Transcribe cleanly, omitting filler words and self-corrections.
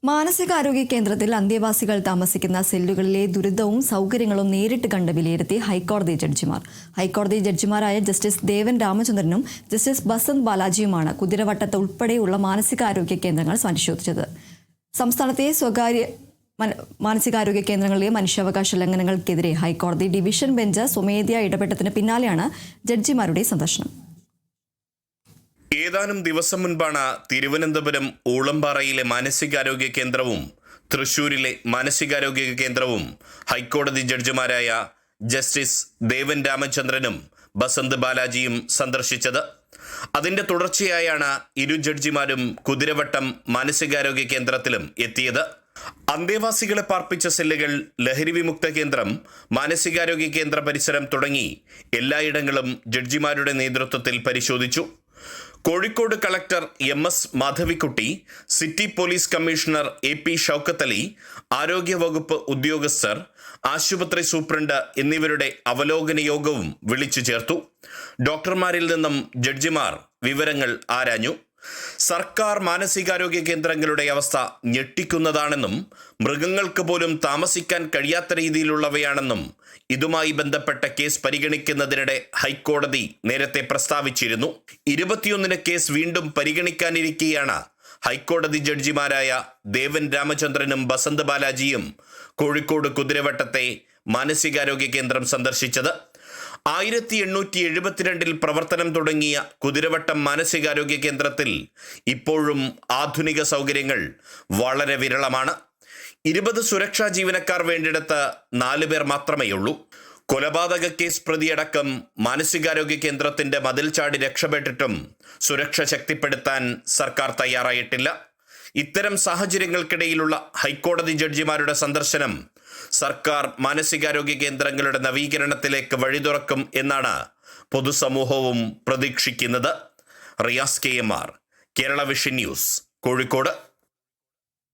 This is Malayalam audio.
മാനസികാരോഗ്യ കേന്ദ്രത്തിൽ അന്തേവാസികൾ താമസിക്കുന്ന സെല്ലുകളിലെ ദുരിതവും സൗകര്യങ്ങളും നേരിട്ട് കണ്ട് വിലയിരുത്തി ഹൈക്കോടതി ജഡ്ജിമാർ. ഹൈക്കോടതി ജഡ്ജിമാരായ ജസ്റ്റിസ് ദേവൻ രാമചന്ദ്രനും ജസ്റ്റിസ് ബസന്ത് ബാലാജിയുമാണ് കുതിരവട്ടത്ത് ഉൾപ്പെടെയുള്ള മാനസികാരോഗ്യ കേന്ദ്രങ്ങൾ പരിശോധിച്ചത്. സംസ്ഥാനത്തെ സ്വകാര്യ മാനസികാരോഗ്യ കേന്ദ്രങ്ങളിലെ മനുഷ്യാവകാശ ലംഘനങ്ങൾക്കെതിരെ ഹൈക്കോടതി ഡിവിഷൻ ബെഞ്ച് സ്വമേധയാ ഇടപെട്ടതിന് പിന്നാലെയാണ് ജഡ്ജിമാരുടെ സന്ദർശനം. ഏതാനും ദിവസം മുൻപാണ് തിരുവനന്തപുരം ഊളംപാറയിലെ മാനസികാരോഗ്യ കേന്ദ്രവും തൃശൂരിലെ മാനസികാരോഗ്യ കേന്ദ്രവും ഹൈക്കോടതി ജഡ്ജിമാരായ ജസ്റ്റിസ് ദേവൻ രാമചന്ദ്രനും ബസന്ത് ബാലാജിയും സന്ദർശിച്ചത്. അതിന്റെ തുടർച്ചയായാണ് ഇരു ജഡ്ജിമാരും കുതിരവട്ടം മാനസികാരോഗ്യ കേന്ദ്രത്തിലും എത്തിയത്. അന്തേവാസികളെ പാർപ്പിച്ച സെല്ലുകൾ, ലഹരി വിമുക്ത കേന്ദ്രം, മാനസികാരോഗ്യ കേന്ദ്ര പരിസരം തുടങ്ങി എല്ലായിടങ്ങളും ജഡ്ജിമാരുടെ നേതൃത്വത്തിൽ പരിശോധിച്ചു. Kozhikode collector MS Madhavikutty, city police commissioner AP Shoukath Ali, ആരോഗ്യവകുപ്പ് ഉദ്യോഗസ്ഥർ, ആശുപത്രി സൂപ്രണ്ട് എന്നിവരുടെ അവലോകന യോഗവും വിളിച്ചു ചേർത്തു. ഡോക്ടർമാരിൽ നിന്നും ജഡ്ജിമാർ വിവരങ്ങൾ ആരാഞ്ഞു. സർക്കാർ മാനസികാരോഗ്യ കേന്ദ്രങ്ങളുടെ അവസ്ഥ ഞെട്ടിക്കുന്നതാണെന്നും മൃഗങ്ങൾക്ക് പോലും താമസിക്കാൻ കഴിയാത്ത രീതിയിലുള്ളവയാണെന്നും ഇതുമായി ബന്ധപ്പെട്ട കേസ് പരിഗണിക്കുന്നതിനിടെ ഹൈക്കോടതി നേരത്തെ പ്രസ്താവിച്ചിരുന്നു. 21 കേസ് വീണ്ടും പരിഗണിക്കാനിരിക്കെയാണ് ഹൈക്കോടതി ജഡ്ജിമാരായ ദേവൻ രാമചന്ദ്രനും ബസന്ത് ബാലാജിയും കോഴിക്കോട് കുതിരവട്ടത്തെ മാനസികാരോഗ്യ കേന്ദ്രം സന്ദർശിച്ചത്. 1872 പ്രവർത്തനം തുടങ്ങിയ കുതിരവട്ടം മാനസികാരോഗ്യ കേന്ദ്രത്തിൽ ഇപ്പോഴും ആധുനിക സൗകര്യങ്ങൾ വളരെ വിരളമാണ്. 20 സുരക്ഷാ ജീവനക്കാർ വേണ്ടിടത്ത് 4 പേർ മാത്രമേയുള്ളൂ. കൊലപാതക കേസ് പ്രതിയടക്കം മാനസികാരോഗ്യ കേന്ദ്രത്തിന്റെ മതിൽ ചാടി രക്ഷപ്പെട്ടിട്ടും സുരക്ഷ ശക്തിപ്പെടുത്താൻ സർക്കാർ തയ്യാറായിട്ടില്ല. ഇത്തരം സാഹചര്യങ്ങൾക്കിടയിലുള്ള ഹൈക്കോടതി ജഡ്ജിമാരുടെ സന്ദർശനം സർക്കാർ മാനസികാരോഗ്യ കേന്ദ്രങ്ങളുടെ നവീകരണത്തിലേക്ക് വഴി തുറക്കും എന്നാണ് പൊതുസമൂഹവും പ്രതീക്ഷിക്കുന്നത്. Riyas KMR, Kerala vision news, Kozhikode.